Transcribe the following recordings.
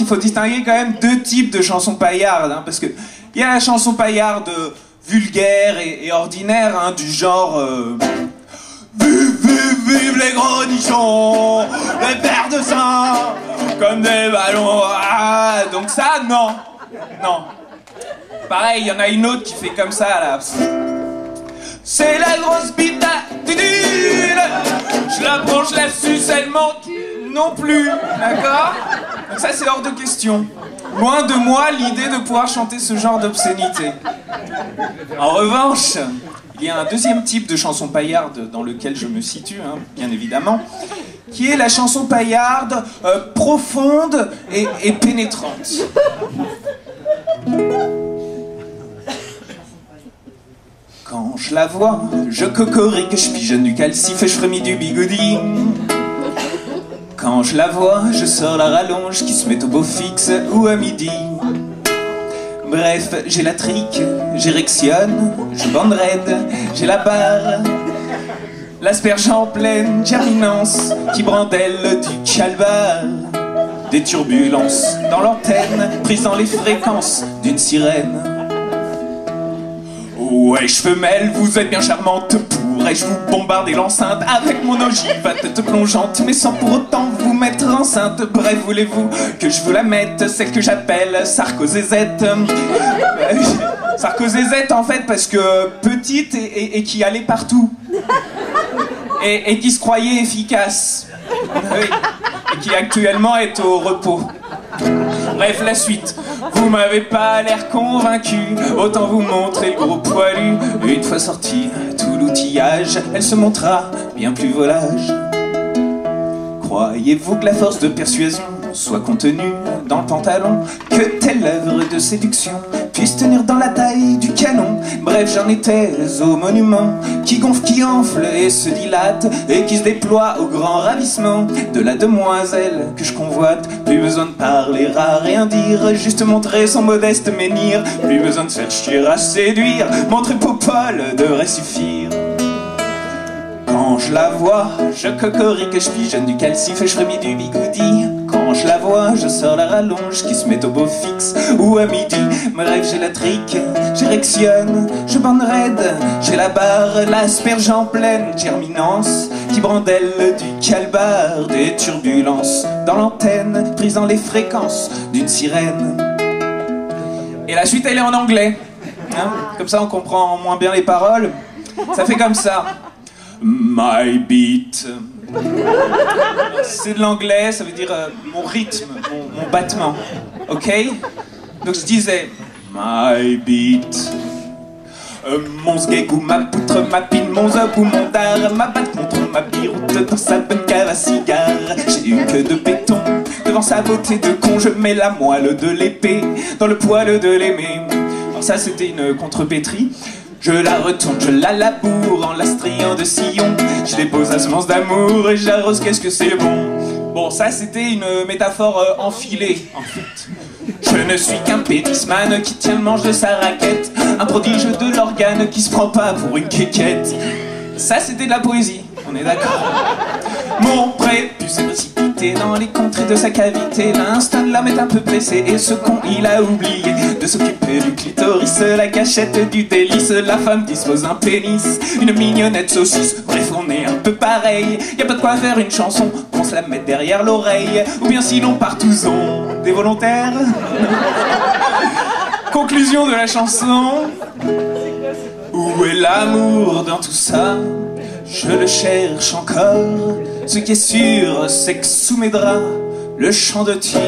qu'il faut distinguer quand même deux types de chansons paillardes, hein, parce que il y a la chanson paillarde vulgaire et ordinaire, hein, du genre vive, vive, vive les gros nichons, les verres de sang, comme des ballons. Ah, donc ça, non. Non. Pareil, il y en a une autre qui fait comme ça, là. C'est la grosse bite à Dudule. Je la prends, je la suce, elle manque non plus. D'accord? Donc ça, c'est hors de question. Loin de moi l'idée de pouvoir chanter ce genre d'obscénité. En revanche, il y a un deuxième type de chanson paillarde dans lequel je me situe, hein, bien évidemment, qui est la chanson paillarde profonde et pénétrante. Quand je la vois, je cocorique, je pigeonne du calcif et je frémis du bigoudi. Quand je la vois, je sors la rallonge qui se met au beau fixe ou à midi. Bref, j'ai la trique, j'érectionne, je bande raide, j'ai la barre, l'asperge en pleine germinance qui brandelle du calbar. Des turbulences dans l'antenne, prise dans les fréquences d'une sirène. Ouais, cheveux mêles, vous êtes bien charmante. Pourrais-je vous bombarder l'enceinte avec mon ogive à tête plongeante, mais sans pour autant vous mettre enceinte? Bref, voulez-vous que je vous la mette, celle que j'appelle Sarkozézette? Sarkozézette, en fait, parce que petite et qui allait partout. Et qui se croyait efficace. Oui. Et qui actuellement est au repos. Bref, la suite. Vous m'avez pas l'air convaincu, autant vous montrer le gros poilu. Une fois sorti tout l'outillage, elle se montra bien plus volage. Croyez-vous que la force de persuasion soit contenue dans le pantalon, que telle œuvre de séduction puisse tenir dans la taille du canon? Bref, j'en étais au monument qui gonfle, qui enfle et se dilate, et qui se déploie au grand ravissement de la demoiselle que je convoite. Plus besoin de parler à rien dire, juste montrer son modeste menhir. Plus besoin de chercher à séduire, montrer Popol devrait suffire. Quand je la vois, je cocorique, je pigeonne du calcif et je frémis du bigoudi. Quand je la vois, je sors la rallonge qui se met au beau fixe ou à midi. Bref, j'ai la trique, j'érectionne, je bande raide, j'ai la barre, l'asperge en pleine germinance qui brandelle du calbar. Des turbulences dans l'antenne, prise dans les fréquences d'une sirène. Et la suite, elle est en anglais, hein? Comme ça on comprend moins bien les paroles. Ça fait comme ça. My beat. C'est de l'anglais, ça veut dire mon rythme, mon battement. Ok? Donc je disais my beat. Mon sgeg ou ma poutre, ma pine, mon zob ou mon dard, ma batte contre ma biroute dans sa bonne cave à cigare. J'ai eu que de béton devant sa beauté de con, je mets la moelle de l'épée dans le poil de l'aimé. Alors ça c'était une contrepétrie. Je la retourne, je la laboure en la striant de sillon. Je dépose la semence d'amour et j'arrose, qu'est-ce que c'est bon. Bon, ça c'était une métaphore enfilée, en fait. Je ne suis qu'un pénisman qui tient le manche de sa raquette, un prodige de l'organe qui se prend pas pour une quéquette. Ça c'était de la poésie, on est d'accord. Mon prépuce est précipité dans les contrées de sa cavité. L'instinct de l'homme est un peu pressé et ce con il a oublié de s'occuper du clitoris, la cachette du délice. La femme dispose d'un pénis, une mignonnette saucisse. Bref, on est un peu pareil, y a pas de quoi faire une chanson qu'on se la mette derrière l'oreille. Ou bien sinon partouzon des volontaires. Conclusion de la chanson. Où est l'amour dans tout ça? Je le cherche encore. Ce qui est sûr, c'est que sous mes draps, le champ de tir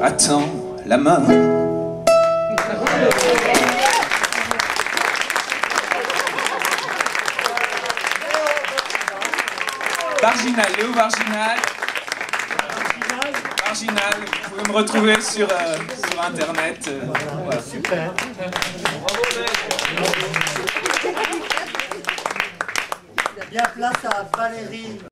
attend la mort. Marginal, Léo Marginal. Marginal, vous pouvez me retrouver sur internet. Voilà. Super. Il y a bien place à Valérie.